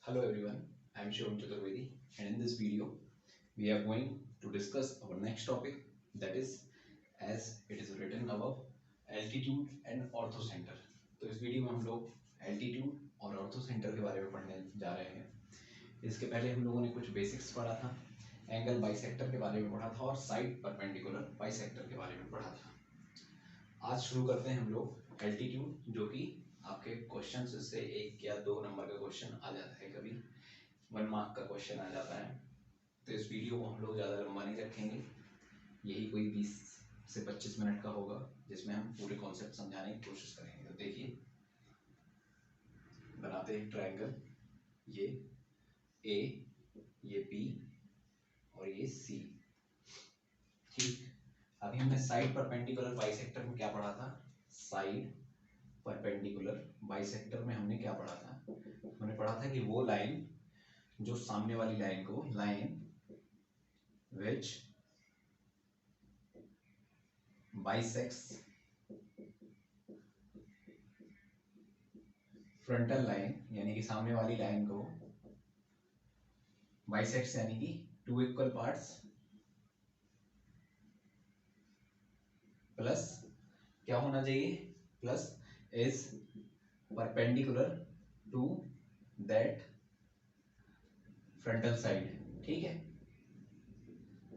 Hello everyone, I am Shivam Chaturvedi and in this video we are going to discuss our next topic, that is as it is written above, altitude and orthocenter। तो इस video में हम लोग altitude और orthocenter के बारे में पढ़ने जा रहे हैं। इसके पहले हम लोगों ने कुछ बेसिक्स पढ़ा था, एंगल बाइसेक्टर के बारे में पढ़ा था और साइड परपेंडिकुलर बाइसेक्टर के बारे में पढ़ा था। आज शुरू करते हैं हम लोग एल्टीट्यूड, जो कि आपके क्वेश्चन से 1 या 2 नंबर का क्वेश्चन आ जाता है, कभी 1 मार्क का क्वेश्चन आ जाता है। तो इस वीडियो को हम लोग ज़्यादा लंबा नहीं रखेंगे, यही कोई 20 से 25 मिनट का होगा, जिसमें हम पूरे कॉन्सेप्ट समझाने की कोशिश करेंगे। तो देखिए, बनाते हैं ट्रायंगल, ये ए, ये बी और ये सी। ठीक, अभी हमने साइड परपेंडिकुलर बाइसेक्टर में क्या पढ़ा था? साइड परपेंडिकुलर बाइसेक्टर में हमने क्या पढ़ा था? हमने पढ़ा था कि वो लाइन जो सामने वाली लाइन को, line which bisects frontal line, यानी कि सामने वाली लाइन को बाइसेक्स, यानी कि 2 इक्वल पार्ट्स प्लस क्या होना चाहिए? Plus is perpendicular to that frontal side. ठीक है,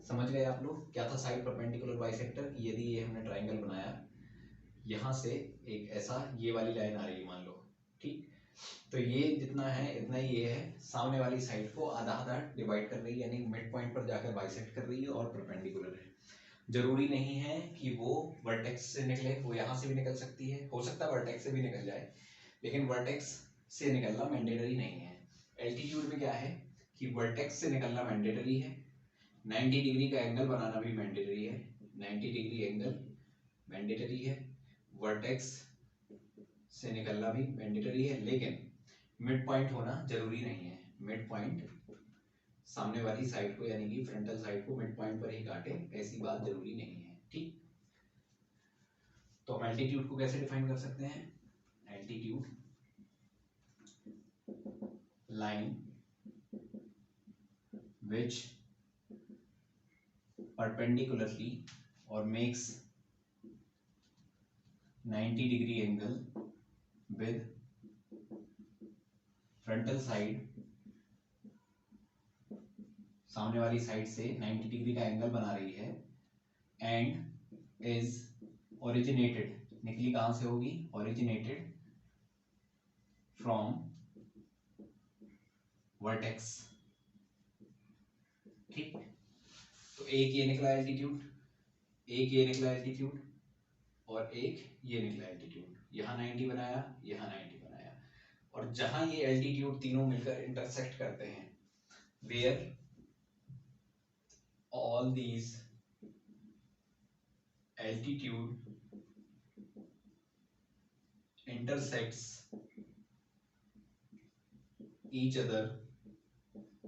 समझ गए आप लोग क्या था साइड परपेंडिकुलर बाइसेक्टर? कि यदि ये हमने ट्राइंगल बनाया, यहाँ से एक ऐसा ये वाली लाइन आ रही है मान लो, ठीक, तो ये जितना है इतना ही ये है, सामने वाली साइड को आधा आधा डिवाइड कर रही है, यानी मिड पॉइंट पर जाकर बाइसेक्ट कर रही है और परपेंडिकुलर है। जरूरी नहीं है कि वो वर्टेक्स से निकले, वो यहाँ से भी निकल सकती है, हो सकता है वर्टेक्स से भी निकल जाए, लेकिन वर्टेक्स से निकलना मैंडेटरी नहीं है। एल्टीट्यूड में क्या है कि वर्टेक्स से निकलना मैंडेटरी है, 90 डिग्री का एंगल बनाना भी मैंडेटरी है, 90 डिग्री एंगल मैंडेटरी है, वर्टेक्स से निकलना भी मैंडेटरी है, लेकिन मिड पॉइंट होना जरूरी नहीं है। मिड पॉइंट सामने वाली साइड को, यानी कि फ्रंटल साइड को मिड पॉइंट पर ही काटे, ऐसी बात जरूरी नहीं है। ठीक, तो हम एल्टीट्यूड को कैसे डिफाइन कर सकते हैं? एल्टीट्यूड, लाइन विच परपेंडिकुलरली और makes 90 degree angle with frontal side, सामने वाली साइड से 90 डिग्री का एंगल बना रही है, एंड इज ओरिजिनेटेड, निकली कहां से होगी? Originated from vertex. ठीक, तो एक ये निकला एल्टीट्यूड, एक ये निकला एल्टीट्यूड और एक ये निकला एल्टीट्यूड। यहाँ 90 बनाया, यहाँ 90 बनाया, और जहां ये एल्टीट्यूड तीनों मिलकर इंटरसेक्ट करते हैं, where all these altitude intersects each other,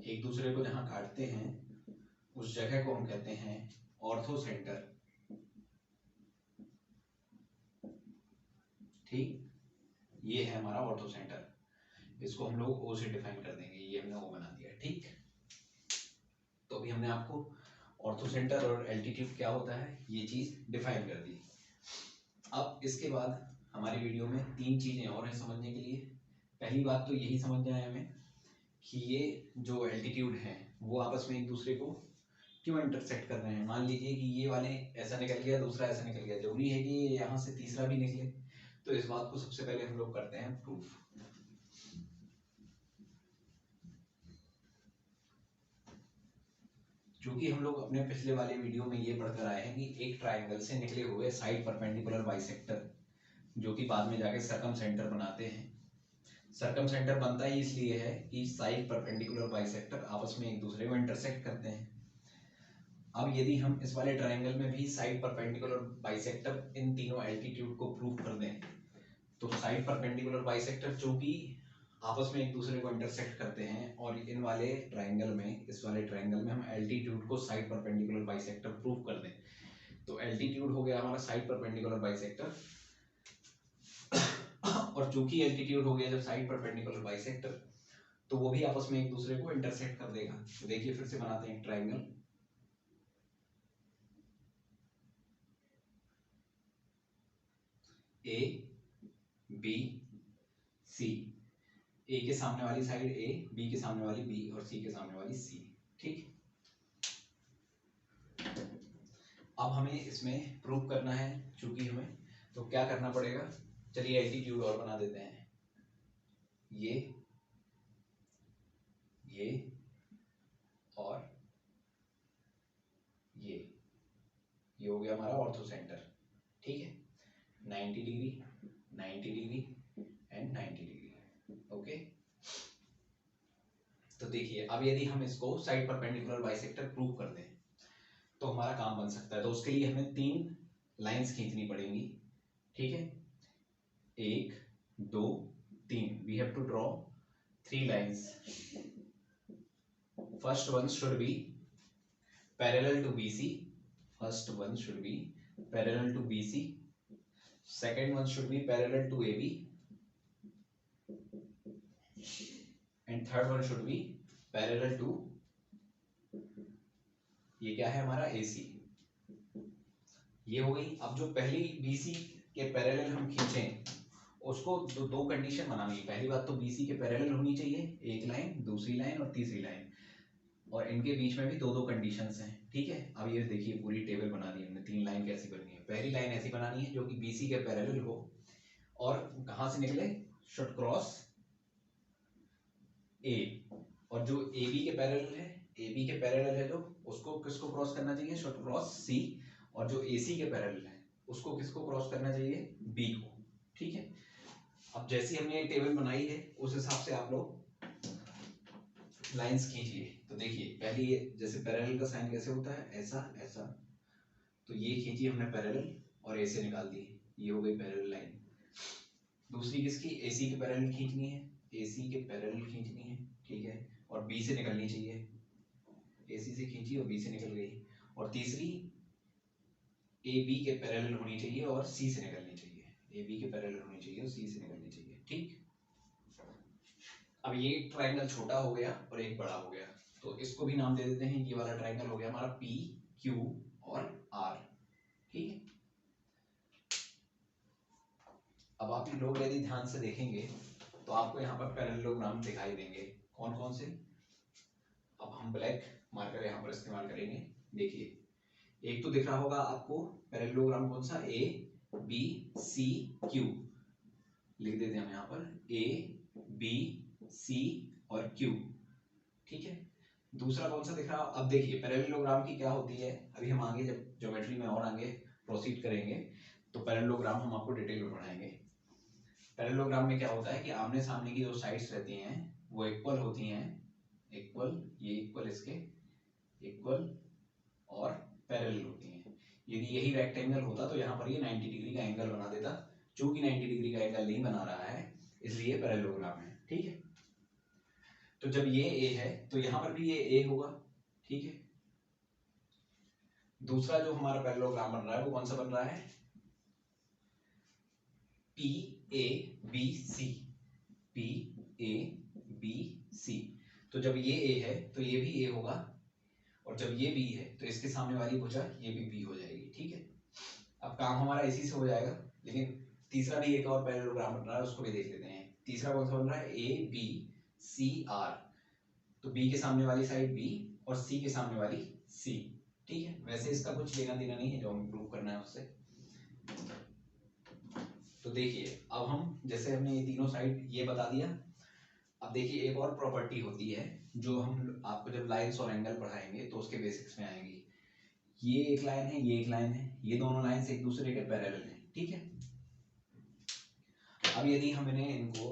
एक दूसरे को जहां काटते हैं उस जगह को हम कहते हैं ऑर्थोसेंटर। ठीक, ये है हमारा ऑर्थोसेंटर, इसको हम लोग ओ से डिफाइन कर देंगे, ये हमने ओ बना दिया। ठीक, तो अभी हमने आपको ऑर्थोसेंटर और एल्टीट्यूड क्या होता है ये चीज डिफाइन कर दी। अब इसके बाद हमारी वीडियो में 3 चीजें और हैं समझने के लिए। पहली बात तो यही समझना है हमें कि ये जो एल्टीट्यूड है वो आपस में एक दूसरे को क्यों इंटरसेक्ट कर रहे हैं। मान लीजिए कि ये वाले ऐसा निकल गया, दूसरा ऐसा निकल गया, जरूरी है कि यहाँ से तीसरा भी निकले? तो इस बात को सबसे पहले हम लोग करते हैं प्रूफ। क्योंकि हम लोग अपने पिछले वाले वीडियो में ये पढ़कर आए हैं कि एक ट्राइंगल से निकले हुए साइड परपेंडिकुलर बाइसेक्टर, जो कि बाद में जाके सर्कम सेंटर बनाते हैं। सर्कम सेंटर बनता ही इसलिए है कि साइड परपेंडिकुलर बाइसेक्टर आपस में एक दूसरे को इंटरसेक्ट करते हैं। अब यदि हम इस वाले ट्रायंगल में भी साइड परपेंडिकुलर बाइसेक्टर इन तीनों एल्टीट्यूड को प्रूव कर दें, तो साइड परपेंडिकुलर बाइसेक्टर जो कि आपस में एक दूसरे को इंटरसेक्ट करते हैं, और इन वाले ट्रायंगल में, इस वाले ट्रायंगल में हम एल्टीट्यूड को साइड परपेंडिकुलर बाइसेक्टर प्रूव कर दें, तो एल्टीट्यूड हो गया हमारा साइड परपेंडिकुलर बाइसेक्टर, और चूंकि एल्टीट्यूड हो गया जब साइड परपेंडिकुलर बाइसेक्टर, तो वो भी आपस में एक दूसरे को इंटरसेक्ट कर देगा। तो देखिए फिर से बनाते हैं एक ट्राइंगल। ए बी सी, ए के सामने वाली साइड ए, बी के सामने वाली बी और सी के सामने वाली सी। ठीक, अब हमें इसमें प्रूव करना है चूंकि हमें, तो क्या करना पड़ेगा, चलिए एल्टीट्यूड और बना देते हैं। ये और ये हो गया हमारा ऑर्थो सेंटर। ठीक है, 90 degree 90 degree and 90 degree. Okay, तो देखिए अब यदि हम इसको साइड परपेंडिकुलर बाइसेक्टर प्रूव कर दें तो हमारा काम बन सकता है। तो उसके लिए हमें 3 लाइंस खींचनी पड़ेंगी। ठीक है, 1 2 3, we have to draw 3 lines. First one should be parallel to BC, first one should be parallel to BC, second one should be parallel to AB, and third one should be parallel to, ये क्या है हमारा AC। ये हो गई। अब जो पहली BC के पैरेलल हम खींचें उसको दो कंडीशन बनानी है। पहली बात तो BC के पैरेलल होनी चाहिए एक लाइन, दूसरी लाइन और तीसरी लाइन, और इनके बीच में भी दो कंडीशंस हैं। ठीक है, अब ये देखिए पूरी टेबल बना दी हमने। 3 लाइन कैसी बननी है, पहली लाइन ऐसी बनानी है जो कि BC के पैरेलल हो और कहां से निकले, शुड क्रॉस A, और जो AB के पैरेलल है, AB के पैरेलल है जो, उसको किसको क्रॉस करना चाहिए, शुड क्रॉस C, और जो AC के पैरेलल है उसको किसको क्रॉस करना चाहिए, B को। ठीक है, अब जैसी हमने ये टेबल बनाई है उस हिसाब से आप लोग लाइंस खींचिए। तो देखिए पहली जैसे पैरेलल का साइन कैसे होता है, ऐसा ऐसा, तो ये खींची हमने पैरेलल और ए से निकाल दी, ये हो गई पैरेलल लाइन। दूसरी किसकी, AC के पैरेलल खींचनी है, AC के पैरेलल खींचनी है। ठीक है, और B से निकलनी चाहिए, AC से खींची और B से निकल गई। और तीसरी AB के पैरेलल होनी चाहिए और C से निकलनी चाहिए, AB के पैरेलल होनी चाहिए और C से निकलनी चाहिए। ठीक, अब ये ट्राइंगल छोटा हो गया और एक बड़ा हो गया, तो इसको भी नाम दे देते हैं। ये वाला ट्राइंगल हो गया हमारा P Q और R। ठीक है, अब आप लोग यदि ध्यान से देखेंगे तो आपको यहाँ पर पैरेललोग्राम दिखाई देंगे। कौन कौन से, अब हम ब्लैक मार्कर यहाँ पर इस्तेमाल करेंगे। देखिए एक तो दिख रहा होगा आपको पैरेललोग्राम, कौन सा, A B C Q, लिख देते हैं हम यहाँ पर A B C और Q। ठीक है, दूसरा कौन सा दिख रहा, अब देखिए पैरेललोग्राम की क्या होती है, अभी हम आगे जब ज्योमेट्री में और आगे प्रोसीड करेंगे तो पैरेललोग्राम हम आपको डिटेल में पढ़ाएंगे। पैरेललोग्राम में क्या होता है कि आमने सामने की जो साइड्स रहती हैं वो इक्वल होती हैं, इक्वल, ये इक्वल, इसके इक्वल और पैरेलल होती हैं। यदि यही रेक्टेंगल होता तो यहाँ पर ये 90 डिग्री का एंगल बना देता, चूंकि 90 डिग्री का एंगल नहीं बना रहा है इसलिए पैरेललोग्राम है। ठीक है, तो जब ये A है तो यहाँ पर भी ये A होगा। ठीक है, दूसरा जो हमारा पैरेललोग्राम बन रहा है वो कौन सा बन रहा है, P A B C, P A B C। तो जब ये A है तो ये भी A होगा, और जब ये B है तो इसके सामने वाली भुजा ये भी B हो जाएगी। ठीक है, अब काम हमारा इसी से हो जाएगा, लेकिन तीसरा भी एक और पैरेललोग्राम बन रहा है, उसको भी देख लेते हैं। तीसरा कौन सा बन रहा है, A B C R, तो B के सामने वाली साइड B और C के सामने वाली C। ठीक है, वैसे इसका कुछ लेना देना नहीं है जो हमें प्रूव करना है उससे। तो देखिए अब हम, जैसे हमने ये तीनों साइड ये बता दिया, अब देखिए एक और प्रॉपर्टी होती है जो हम आपको जब लाइंस और एंगल पढ़ाएंगे तो उसके बेसिक्स में आएंगी। ये एक लाइन है, ये एक लाइन है, ये दोनों लाइंस एक दूसरे के पैरेलल हैं। ठीक है, अब यदि हमने इनको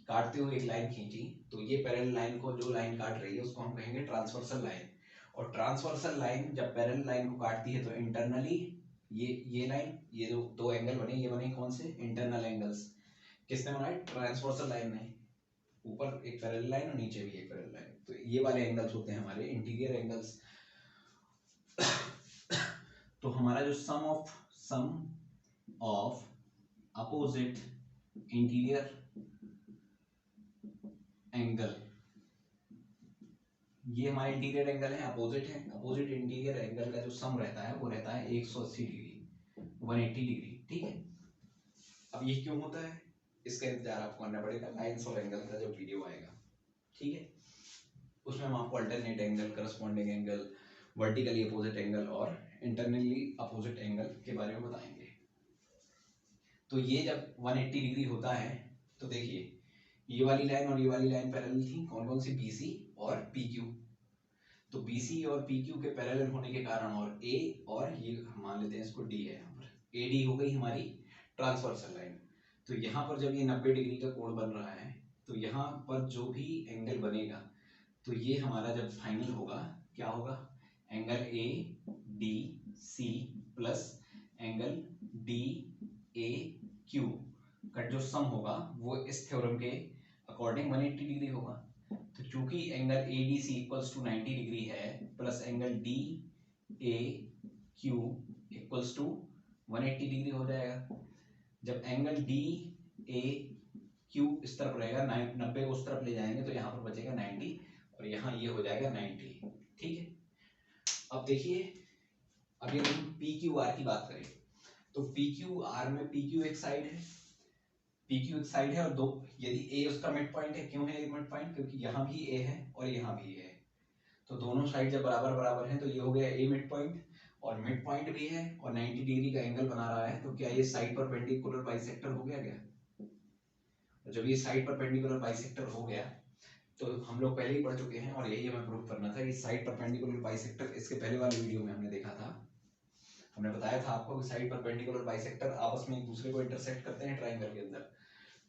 काटते हुए एक लाइन खींची तो ये पैरेलल लाइन को, जो लाइन काट रही है उसको हम कहेंगे ट्रांसवर्सल लाइन। और ट्रांसवर्सल लाइन जब पैरेलल लाइन को काटती है तो इंटरनली ये लाइन, ये जो दो एंगल बने, ये बने कौन से, इंटरनल एंगल्स। किसने बनाए, ट्रांसवर्सल लाइन ने, ऊपर एक पैरेलल लाइन और नीचे भी एक पैरेलल लाइन, तो ये वाले एंगल्स होते हैं हमारे इंटीरियर एंगल्स। तो हमारा जो सम ऑफ अपोजिट इंटीरियर एंगल ये हमारा इंटीरियर एंगल है, अपोजिट है। अपोजिट इंटीरियर एंगल का जो सम रहता है वो रहता है 180 डिग्री, 180 डिग्री, ठीक है। अब ये क्यों होता है, इसका इंतजार आपको करना पड़ेगा लाइन्स और एंगल का जब वीडियो आएगा, ठीक है। उसमें हम आपको alternate angle, corresponding angle, vertically opposite angle और इंटरनली अपोजिट एंगल के बारे में बताएंगे। तो ये जब 180 डिग्री होता है तो देखिए ये वाली लाइन और ये वाली लाइन पैरेलल थी, कौन कौन सी, BC और PQ। तो BC और PQ के पैरेलल होने के कारण और A और ये मान लेते हैं इसको D है, यहाँ पर AD हो गई हमारी ट्रांसवर्सल लाइन। तो यहाँ पर जब ये 90 डिग्री का कोण बन रहा है तो यहाँ पर जो भी एंगल बनेगा तो ये हमारा जब फाइनल होगा क्या होगा, angle ADC plus angle DAQ का जो सम होगा वो इस थ्योरम के अकॉर्डिंग 180 डिग्री होगा। तो चूंकि angle ADC equals to 90 degree है plus angle DAQ equals to 180 degree हो जाएगा। जब एंगल DAQ इस तरफ रहेगा, 90 को उस तरफ ले जाएंगे तो यहाँ पर बचेगा 90 और यहाँ ये हो जाएगा 90, ठीक है। अब देखिए अब ये हम PQR की बात करें तो PQR में PQ एक साइड है, PQ एक साइड है और दो, यदि A उसका मिड पॉइंट है, क्यों है मिड पॉइंट, क्योंकि यहाँ भी A है और यहाँ भी A है। तो दोनों साइड जब बराबर बराबर हैं तो ये हो गया A मिड पॉइंट और मिड पॉइंट भी है और 90 डिग्री का एंगल बना रहा है, तो क्या ये साइड परपेंडिकुलर बाइसेक्टर हो गया क्या। जब ये साइड परपेंडिकुलर बाइसेक्टर हो गया तो हम लोग पहले ही पढ़ चुके हैं और यही हमें प्रूव करना था कि साइड परपेंडिकुलर बाइसेक्टर, इसके पहले वाले वीडियो में हमने देखा था, हमने बताया था आपको कि साइड परपेंडिकुलर बाइसेक्टर आपस में एक दूसरे को इंटरसेक्ट करते हैं ट्राइंगल के अंदर।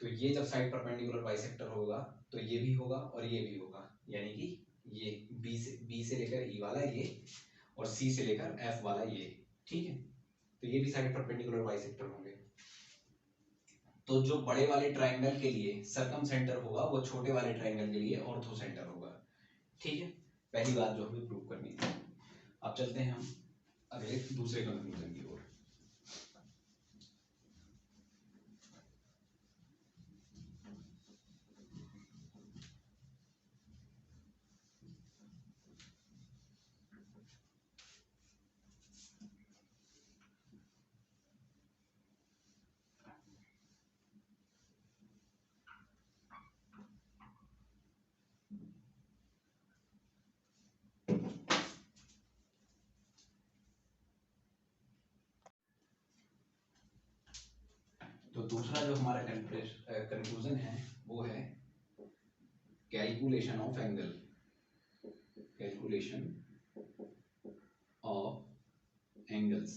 तो ये जब साइड परपेंडिकुलर बाइसेक्टर होगा तो ये भी होगा और ये भी होगा, यानी कि ये B से लेकर E वाला ये और C से लेकर F वाला ये, ठीक है। तो ये भी साइड परपेंडिकुलर बाइसेक्टर होंगे। तो जो बड़े वाले ट्राइंगल के लिए सर्कम सेंटर होगा वो छोटे वाले ट्राइंगल के लिए ऑर्थो सेंटर होगा, ठीक है। पहली बात जो हमें प्रूव करनी है। अब चलते हैं हम अगले दूसरे कंक्लूजन की ओर। तो दूसरा जो हमारा कंक्लूजन है वो है calculation of angle, calculation of angles,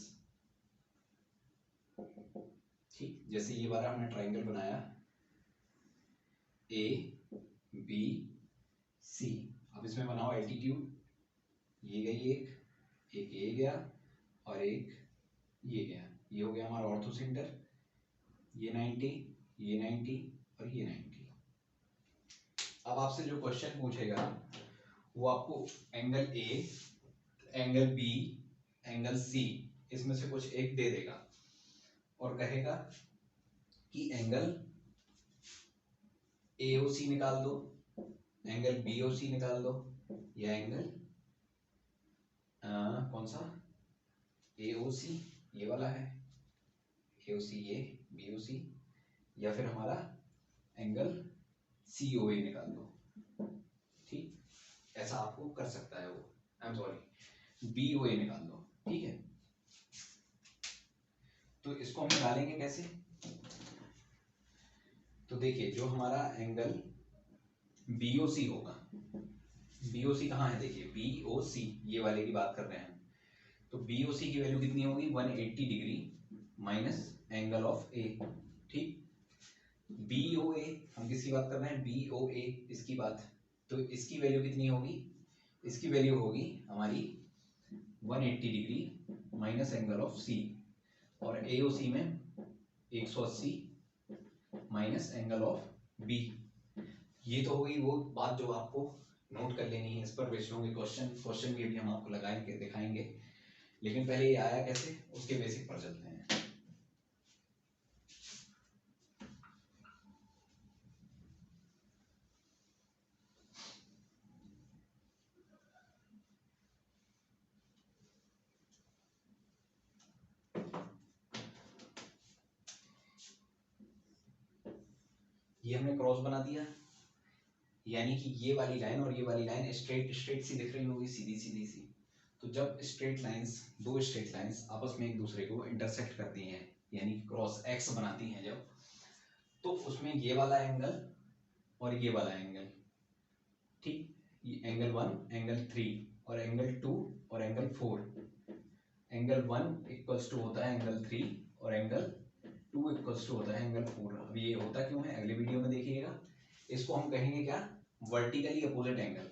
ठीक। जैसे ये वाला हमने ट्राइंगल बनाया ABC, अब इसमें बनाओ एल्टीट्यूड, ये गई एक ये गया और एक ये गया, ये हो गया हमारा ऑर्थो सेंटर, ये 90, ये 90 और ये 90। अब आपसे जो क्वेश्चन पूछेगा वो आपको angle A, angle B, angle C इसमें से कुछ एक दे देगा और कहेगा कि एंगल AOC निकाल दो, एंगल BOC निकाल दो या एंगल कौन सा AOC ये वाला है, AOC ये BOC, या फिर हमारा एंगल COA निकाल दो, ठीक। ऐसा आपको कर सकता है वो, आई एम सॉरी BOA निकाल दो, ठीक है। तो इसको हम निकालेंगे कैसे, तो देखिए जो हमारा एंगल BOC होगा, BOC कहाँ है, देखिए BOC ये वाले की बात कर रहे हैं, तो BOC की वैल्यू कितनी होगी 180 degree minus angle of A, ठीक। BOA हम किसकी बात कर रहे हैं, BOA इसकी बात, तो इसकी वैल्यू कितनी होगी, इसकी वैल्यू होगी हमारी 180 degree minus angle of C और AOC में 180 माइनस एंगल ऑफ B। ये तो होगी वो बात जो आपको नोट कर लेनी है, इस पर बेस्ड होंगे क्वेश्चन भी अभी हम आपको लगाएंगे दिखाएंगे, लेकिन पहले ये आया कैसे उसके बेसिक पर चलते हैं। ये हमने क्रॉस बना दिया, यानी कि ये वाली लाइन और ये वाली लाइन स्ट्रेट स्ट्रेट सी दिख रही होगी, सीधी सीधी सी। तो जब स्ट्रेट लाइंस, दो स्ट्रेट लाइंस आपस में एक दूसरे को इंटरसेक्ट करती हैं, यानी कि क्रॉस एक्स बनाती हैं जब, तो उसमें ये वाला एंगल और ये वाला एंगल, ठीक, ये एंगल 1, एंगल 3 और एंगल 2 और एंगल 4, एंगल 1 इक्वल्स टू होता है एंगल 3 और एंगल 2 इक्वल्स टू होता है एंगल 4। अब ये होता क्यों है अगले वीडियो में देखिएगा। इसको हम कहेंगे क्या, vertically opposite angle,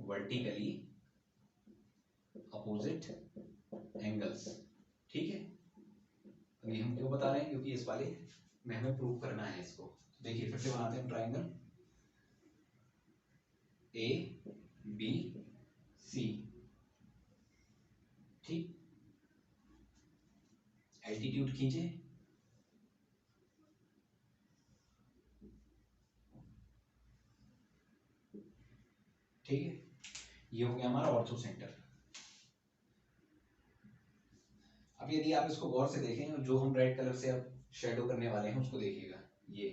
vertically opposite angles, ठीक है। अभी हम क्यों बता रहे हैं, क्योंकि इस वाले में हमें प्रूव करना है इसको। देखिए फिर से बनाते हैं ट्राइंगल ए बी सी, ठीक, एल्टीट्यूड खींचे, ठीक है, ये हो गया हमारा ऑर्थो सेंटर। अब यदि आप इसको गौर से देखें, जो हम रेड कलर से अब शेडो करने वाले हैं उसको देखिएगा, ये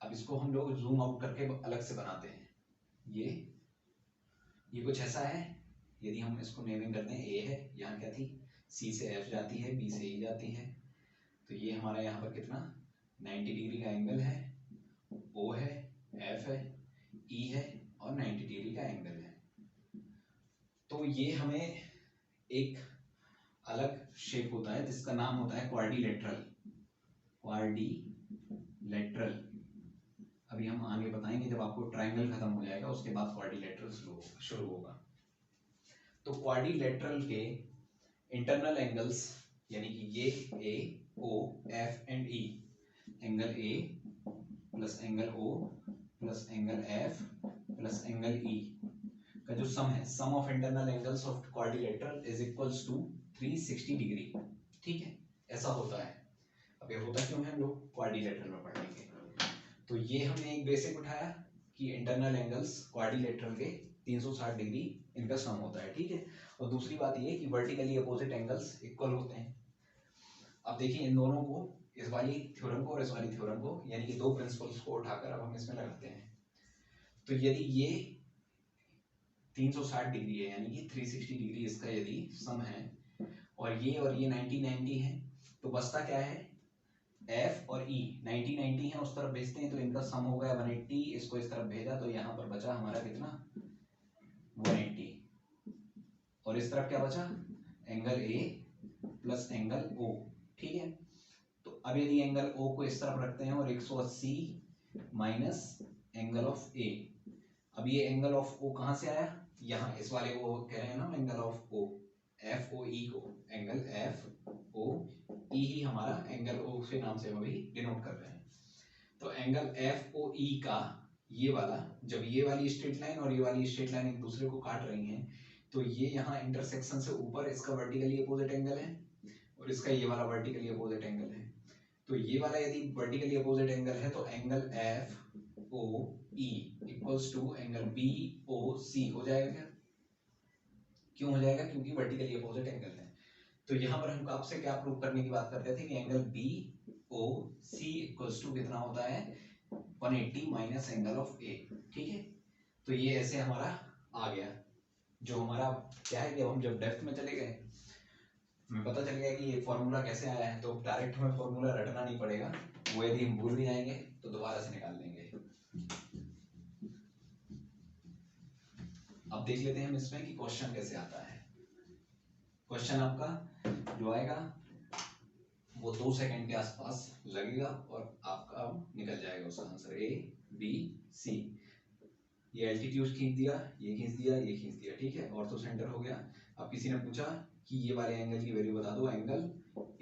अब इसको हम लोग जूम आउट करके अलग से बनाते हैं। ये कुछ ऐसा है, यदि हम इसको नेमिंग करते हैं, ए है, यहाँ क्या थी, सी से एफ जाती है, बी से ई जाती है, तो ये हमारा यहाँ पर कितना 90 डिग्री का एंगल है, ओ है, एफ है, ई है और 90 डिग्री का एंगल है। तो ये हमें एक अलग शेप होता है जिसका नाम होता है क्वाड्रिलेटरल, क्वाड्रिलेटरल। अभी हम आगे बताएंगे, जब आपको ट्रायंगल खत्म हो जाएगा उसके बाद क्वाड्रिलेटरल शुरू होगा। तो क्वाड्रिलेटरल के इंटरनल एंगल्स, यानी कि ये A O F and E, angle A plus angle O plus angle F plus angle E का जो सम है, sum of internal angles of quadrilateral is equals to 360 degree, ठीक है, ऐसा होता है। अब ये होता क्यों है, हम लोग क्वाड्रिलेटरल में पढ़ेंगे। तो ये हमने एक बेसिक उठाया कि इंटरनल एंगल्स क्वाड्रिलेटरल के 360 डिग्री इनका सम होता है, ठीक है। और दूसरी बात ये कि वर्टिकली अपोजिट एंगल्स इक्वल होते हैं। अब देखिए इन दोनों को, इस वाली थ्योरम को और इस वाली थ्योरम को, यानी कि दो प्रिंसिपल्स को उठाकर अब हम इसमें लगाते हैं। तो यदि ये 360 डिग्री है, यानी कि 360 डिग्री इसका यदि सम है, और ये 90 है, तो बचता क्या है, F और E 90 है, उस तरफ भेजते हैं तो इनका सम हो गया 180, इसको इस तरफ भेजा तो यहाँ पर बचा हमारा कितना 180, और इस तरफ क्या बचा, angle A plus angle O, ठीक है। तो अब यदि एंगल O को इस तरफ रखते हैं और 180 माइनस एंगल ऑफ A, अब ये एंगल ऑफ O कहाँ से आया, यहाँ इस वाले को कह रहे हैं ना एंगल ऑफ O, FOE को, एंगल FOE ही हमारा एंगल O के नाम से हम अभी डिनोट कर रहे हैं। तो एंगल FOE का ये वाला, जब ये वाली स्ट्रेट लाइन और ये वाली स्ट्रेट लाइन एक दूसरे को काट रही हैं, तो ये यहाँ इंटरसेक्शन से ऊपर इसका वर्टिकली अपोजिट एंगल है और इसका ये वाला वर्टिकली अपोजिट एंगल है। तो ये वाला यदि वर्टिकली अपोजिट एंगल है तो angle FOE equals to angle BOC हो जाएगा क्या, क्यों हो जाएगा, क्योंकि वर्टिकली अपोजिट एंगल है। तो यहाँ पर हम आपसे क्या प्रूव करने की बात करते थे कि एंगल BOC इक्वल्स टू कितना होता है 180 माइनस एंगल ऑफ A, ठीक है। तो ये ऐसे हमारा आ गया, जो हमारा क्या है कि अब हम जब डेप्थ में चले गए हमें पता चल गया कि ये फॉर्मूला कैसे आया है, तो डायरेक्ट हमें फॉर्मूला रटना नहीं पड़ेगा, वो यदि हम भूल भी जाएंगे तो दोबारा से निकाल लेंगे। अब देख लेते हैं हम इसमें कि क्वेश्चन कैसे आता है। क्वेश्चन आपका जो आएगा वो 2 सेकंड के आसपास लगेगा और आपका निकल जाएगा उसका आंसर ABC। ये एल्टीट्यूड खींच दिया, ये खींच दिया, ये खींच दिया, ठीक है, ऑर्थो सेंटर हो गया। अब किसी ने पूछा कि ये वाले एंगल की वैल्यू बता दो, एंगल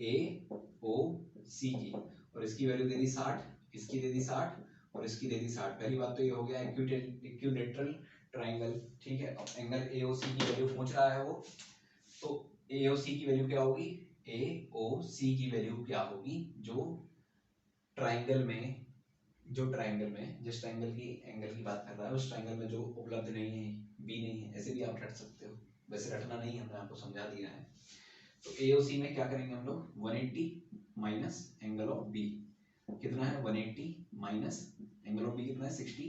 AOC की, और इसकी वैल्यू दे दी 60, इसकी दे दी 60 और इसकी दे दी 60। पहली बात तो ये हो गया इक्विलेटरल ट्रायंगल, ठीक है। अब एंगल AOC की वैल्यू पूछ रहा है वो, तो AOC की वैल्यू क्या होगी, AOC की वैल्यू क्या होगी, जो ट्रायंगल में जिस ट्रायंगल की बात कर रहा है उस ट्रायंगल में जो उपलब्ध नहीं है, B नहीं है, ऐसे भी आप रट सकते हो, वैसे रटना नहीं है, हमने आपको समझा दिया है। तो AOC में क्या करेंगे हम लोग, 180 माइनस एंगल ऑफ बी कितना है, 180 माइनस एंगल ऑफ बी कितना है, 60,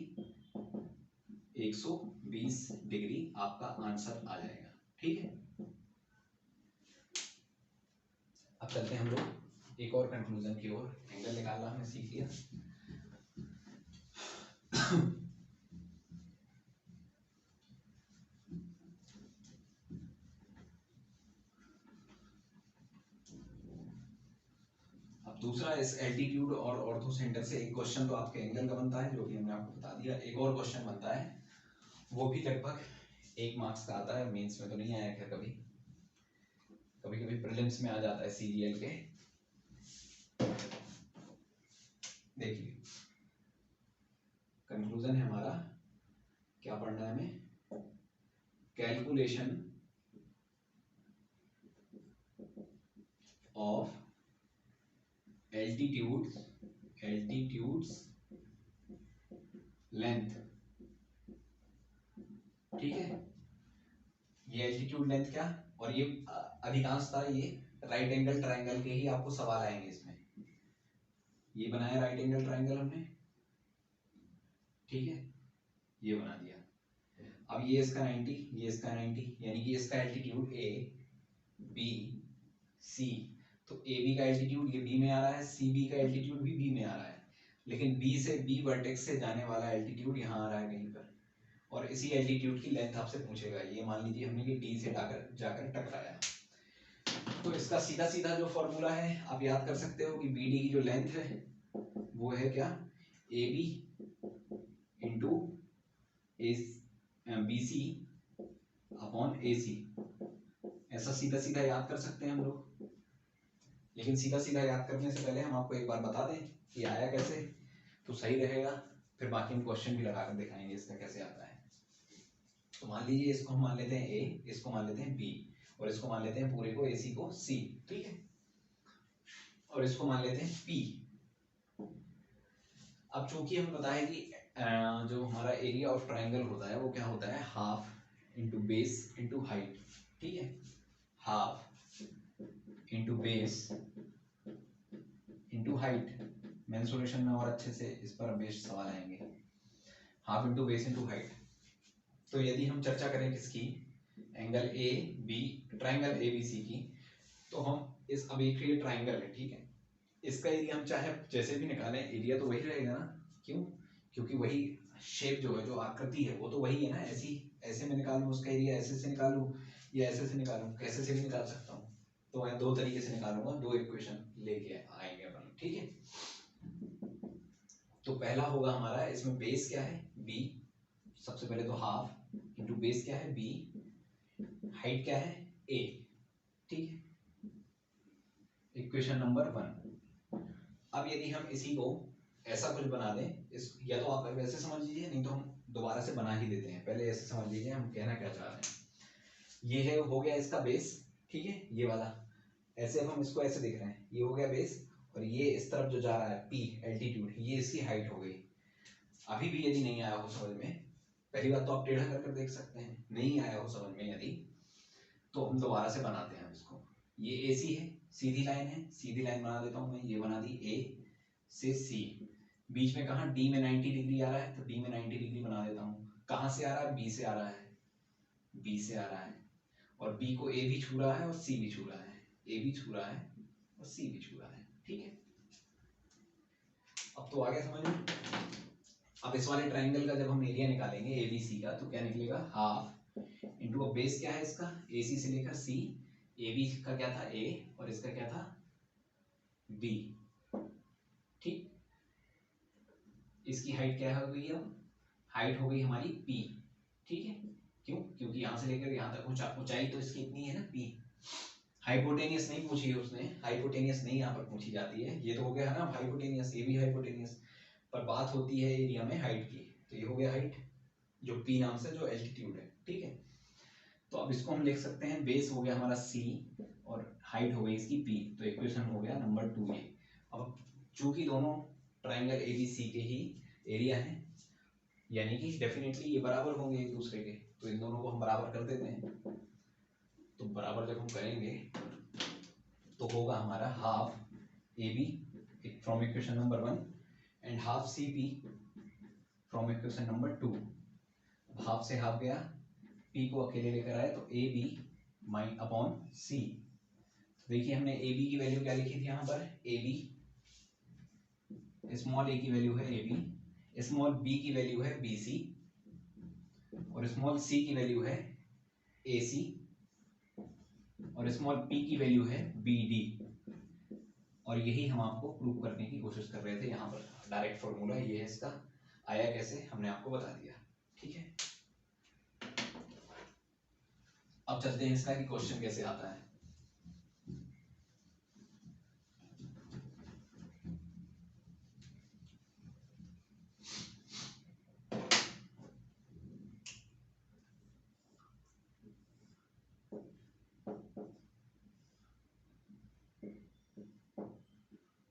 120 डिग्री आपका आंसर आ जाएगा। ठीक है, अब चलते हैं हम लोग एक और कंक्लूजन की ओर। एंगल निकालना हमने सीख लिया। अब दूसरा, इस एल्टीट्यूड और ऑर्थो सेंटर से एक क्वेश्चन तो आपके एंगल का बनता है, जो कि हमने आपको बता दिया। एक और क्वेश्चन बनता है, वो भी लगभग 1 मार्क्स का आता है, मेंस में तो नहीं आया है कभी, कभी कभी प्रीलिम्स में आ जाता है सीजीएल के। देखिए कंक्लूजन है हमारा, क्या पढ़ना है हमें, कैलकुलेशन ऑफ एल्टीट्यूड्स लेंथ। ठीक है, ये एल्टीट्यूड लेंथ क्या, और ये अधिकांशतः ये राइट एंगल ट्रायंगल के ही आपको सवाल आएंगे इसमें। ये बनाया राइट एंगल ट्रायंगल हमने, ठीक है, ये बना दिया। अब ये इसका 90, ये इसका 90, यानी कि इसका एल्टीट्यूड ए बी सी, तो ए बी का एल्टीट्यूड ये बी में आ रहा है, सी बी का एल्टीट्यूड भी बी में आ रहा है, लेकिन बी से बी वर्टेक्स से जाने वाला एल्टीट्यूड यहाँ आ रहा है कहीं पर, और इसी एल्टीट्यूड की लेंथ आपसे पूछेगा। ये मान लीजिए हमने ये डी से जाकर टकराया, तो इसका सीधा सीधा जो फॉर्मूला है आप याद कर सकते हो कि बी डी की जो लेंथ है वो है क्या, A B into B C upon A C. ऐसा सीधा सीधा याद कर सकते हैं हम लोग, लेकिन सीधा सीधा याद करने से पहले हम आपको एक बार बता दें कि आया कैसे, तो सही रहेगा, फिर बाकी हम क्वेश्चन भी लगाकर दिखाएंगे इसका कैसे आता है। तो मान लीजिए इसको हम मान लेते हैं ए, इसको मान लेते हैं बी, और इसको मान लेते हैं पूरे को ए सी को सी, ठीक है, और इसको मान लेते हैं पी। अब चूंकि हमें पता है कि जो हमारा एरिया ऑफ ट्राइंगल होता है वो क्या होता है, half into base into height. ठीक है, half into base into height. Main solution में और अच्छे से इस पर बेस्ड सवाल आएंगे, half into base into height. तो यदि हम चर्चा करें किसकी, angle A B, triangle A B C की, तो हम इस, अब एक ये ट्राइंगल है, ठीक है, इसका एरिया हम चाहे जैसे भी निकालें एरिया तो वही रहेगा ना, क्यों, क्योंकि वही शेप जो है, जो आकृति है वो तो वही है ना। ऐसे में निकालूं उसका एरिया, ऐसे से निकालूं या ऐसे से निकालूं, कैसे से भी निकाल सकता हूँ, तो मैं दो तरीके से निकालूंगा, दो इक्वेशन लेके आएंगे अपन, ठीक है। तो पहला होगा हमारा, इसमें बेस क्या है बी, सबसे पहले तो हाफ इंटू बेस क्या है बी, हाइट क्या है ए, ठीक है, इक्वेशन नंबर 1। अब यदि हम इसी को ऐसा कुछ बना दें, इस या तो आप वैसे समझ लीजिए, नहीं तो हम दोबारा से बना ही देते हैं, पहले ऐसे समझ लीजिए हम कहना क्या चाह रहे हैं। ये है, हो गया इसका बेस, ठीक है, ये वाला, ऐसे अब हम इसको ऐसे देख रहे हैं, ये हो गया बेस, और ये इस तरफ जो जा रहा है पी एल्टीट्यूड, ये इसकी हाइट हो गई। अभी भी यदि नहीं आया हो समझ में, पहली बात तो आप टेढ़ा कर देख सकते हैं, नहीं आया हो समझ में यदि, तो हम दोबारा से बनाते हैं इसको। ये ए सी है, सीधी लाइन है, सीधी लाइन बना देता हूं मैं, ये बना दी ए से सी, बीच में कहा डी में 90 डिग्री आ रहा है, तो डी में 90 डिग्री बना देता हूँ। कहाँ से आ रहा है, बी से आ रहा है, बी से आ रहा है, और बी को ए भी छू रहा है और सी भी छू रहा है, ए भी छू रहा है और सी भी छू रहा है, ठीक है। अब तो आ गया समझ में। अब इस वाले ट्राइंगल का जब हम एरिया निकालेंगे ए बी सी का, तो क्या निकलेगा, हाफ इंटू बेस क्या है इसका, ए सी से लेकर सी, ए बी का क्या था ए, और इसका क्या था बी, ठीक। इसकी हाइट क्या हो गई, अब हाइट हो गई हमारी पी, ठीक है, क्यों, क्योंकि यहां से लेकर यहां तक ऊंचाई तो इसकी इतनी है ना पी। हाइपोटेनियस नहीं पूछी है उसने, हाइपोटेनियस नहीं यहाँ पर पूछी जाती है, ये तो हो गया है ना हाइपोटेनियस, ये भी हाइपोटेनियस, पर बात होती है एरिया में हाइट की। तो ये हो गया हाइट, जो पी नाम से जो एल्टीट्यूड है, ठीक है। तो अब इसको हम लिख सकते हैं, बेस हो गया हमारा सी और हाइट हो गई इसकी पी, तो इक्वेशन हो गया नंबर 2 ये। अब चूंकि दोनों ट्राइंगल ए बी सी के ही एरिया है, यानी कि डेफिनेटली ये बराबर होंगे एक दूसरे के, तो इन दोनों को हम बराबर कर देते हैं। तो बराबर जब हम करेंगे तो होगा हमारा half AB from equation number 1 and half CP from equation number 2। Half से हाफ गया, P को अकेले लेकर आए तो AB माइन अपॉन C। देखिए हमने AB की वैल्यू क्या लिखी थी यहाँ पर, AB स्मॉल a की वैल्यू है AB, स्मॉल b की वैल्यू है BC और स्मॉल c की वैल्यू है AC और स्मॉल p की वैल्यू है BD। और यही हम आपको प्रूव करने की कोशिश कर रहे थे। यहाँ पर डायरेक्ट फॉर्मूला ये है, इसका आया कैसे हमने आपको बता दिया। ठीक है, अब चलते हैं इसका कि क्वेश्चन कैसे आता है।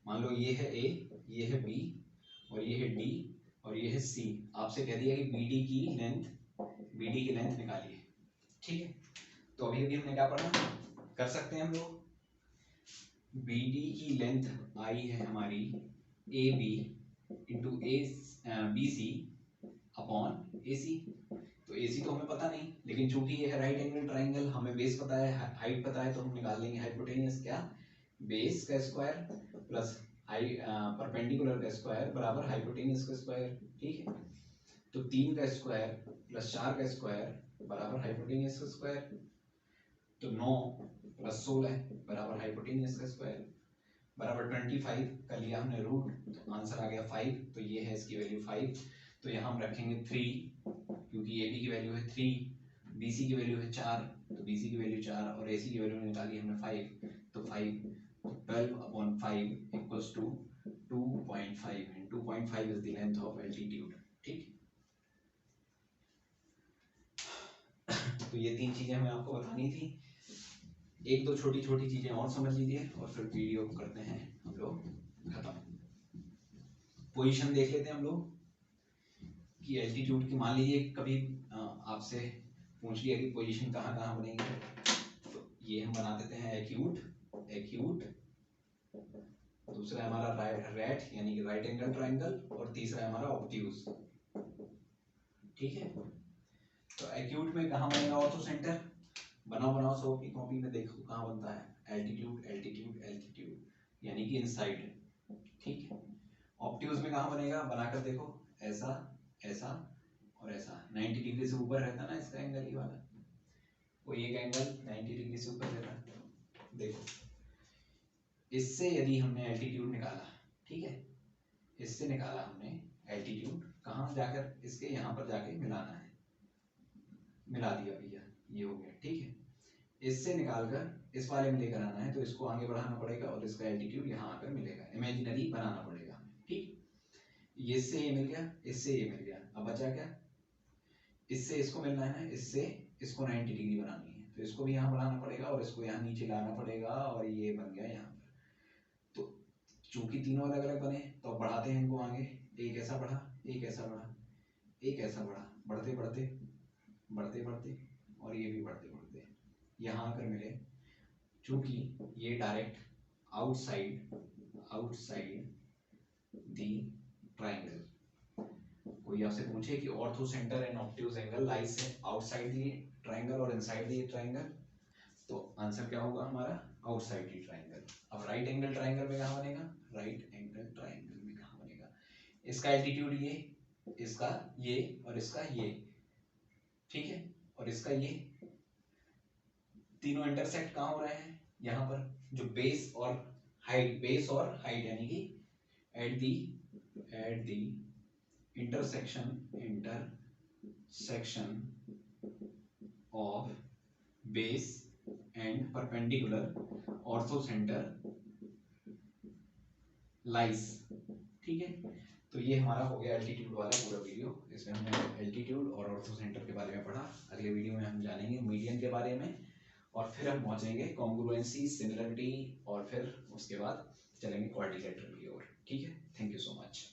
मान लो ये है A, ये है B और ये है D और ये है C। आपसे कह दिया कि BD की लेंथ निकालिए। ठीक है, तो अभी अभी हमने क्या पढ़ा, कर सकते हैं हम लोग। BD की लेंथ आई है हमारी AB into BC upon AC। तो AC तो हमें पता नहीं, लेकिन चूंकि ये है राइट एंगल ट्राइंगल, हमें बेस पता है, हाइट पता है, तो हम निकाल लेंगे हाइपोटेनियस क्या, बेस का स्क्वायर प्लस परपेंडिकुलर का स्क्वायर बराबर हाइपोटेनियस का स्क्वायर। ठीक है, तो 3 का स्क्वायर प्लस 4 का स्क्वायर बराबर हाइपोटेनियस का स्क्वायर। तो 9 प्लस 16 बराबर हाइपोटेनियस का स्क्वायर बराबर 25 कर लिया हमने रूट, तो आंसर आ गया 5। तो ये है इसकी वैल्यू 5। तो यहाँ हम रखेंगे 3 क्योंकि AB की वैल्यू है 3, BC की वैल्यू है 4, तो BC की वैल्यू 4 और AC की वैल्यू निकाली हमने 5, तो 5 12/5 equals to 2.5 and 2.5 is the length of altitude. ठीक, तो ये 3 चीजें हमें आपको बतानी थी। एक दो छोटी छोटी चीजें और समझ लीजिए और फिर वीडियो को करते हैं हम लोग खत्म। पोजीशन देख लेते हैं हम लोग कि एल्टीट्यूड की, मान लीजिए कभी आपसे पूछ लिया कि पोजीशन कहाँ कहाँ बनेगी, तो ये हम बना देते हैं एक्यूट, दूसरा है हमारा रैट यानी कि राइट एंगल ट्राइंगल और तीसरा है हमारा ऑब्ट्यूज। ठीक है, तो एक्यूट में कहाँ बनेगा ऑर्थो सेंटर, बनाओ 100 की कॉपी में देखो कहाँ बनता है, एल्टीट्यूड यानी कि इनसाइड। ठीक है, ऑब्ट्यूज में कहाँ बनेगा, बनाकर देखो, ऐसा ऐसा और ऐसा 90 डिग्री से ऊपर रहता ना इसका एंगल, ये वाला कोई एक एंगल 90 डिग्री से ऊपर रहता है। देखो इससे यदि हमने एल्टीट्यूड निकाला, ठीक है, इससे निकाला हमने एल्टीट्यूड, कहाँ जाकर, इसके यहाँ पर जाके मिलाना है, मिला दिया भैया, ये हो गया। ठीक है, इससे निकालकर इस वाले में लेकर आना है, तो इसको आगे बढ़ाना पड़ेगा और इसका एल्टीट्यूड यहाँ आकर मिलेगा, इमेजिनरी बनाना पड़ेगा हमें। ठीक, ये इससे ये मिल गया, इससे ये मिल गया, अब बचा क्या, इससे इसको मिलना है ना, इससे इसको 90 डिग्री बनानी है, तो इसको भी यहाँ बनाना पड़ेगा और इसको यहाँ नीचे लाना पड़ेगा और ये बन गया यहाँ पर। तो चूंकि तीनों अलग अलग बने तो अब बढ़ाते हैं इनको आगे, एक ऐसा बढ़ा, एक ऐसा बढ़ा, एक ऐसा बढ़ा, बढ़ते बढ़ते बढ़ते बढ़ते और ये भी बढ़ते बढ़ते यहाँ आकर मिले। चूंकि ये डायरेक्ट आउटसाइड दी ट्राइंगल, कोई आपसे पूछे कि ortho centre and obtuse angle lies outside the triangle और इनसाइड दी ट्राइंगल, तो आंसर क्या होगा हमारा, आउटसाइड दी ट्राइंगल। अब राइट एंगल ट्राइंगल में कहाँ बनेगा, राइट एंगल ट्राइंगल में कहाँ बनेगा, इसका एल्टीट्यूड ये, इसका ये और इसका ये। ठीक है, और इसका ये, तीनों इंटरसेक्ट कहाँ हो रहे हैं, यहाँ पर, जो बेस और हाइट यानी कि at the intersection of base and perpendicular orthocenter lies। ठीक है, तो ये हमारा हो गया एल्टीट्यूड वाला पूरा वीडियो। इसमें हमने एल्टीट्यूड और ऑर्थो सेंटर के बारे में पढ़ा। अगले वीडियो में हम जानेंगे मीडियन के बारे में और फिर हम पहुंचेंगे कॉन्ग्रुएंसी, सिमिलरिटी और फिर उसके बाद चलेंगे क्वाड्रिलेटरल की ओर। ठीक है, थैंक यू सो मच।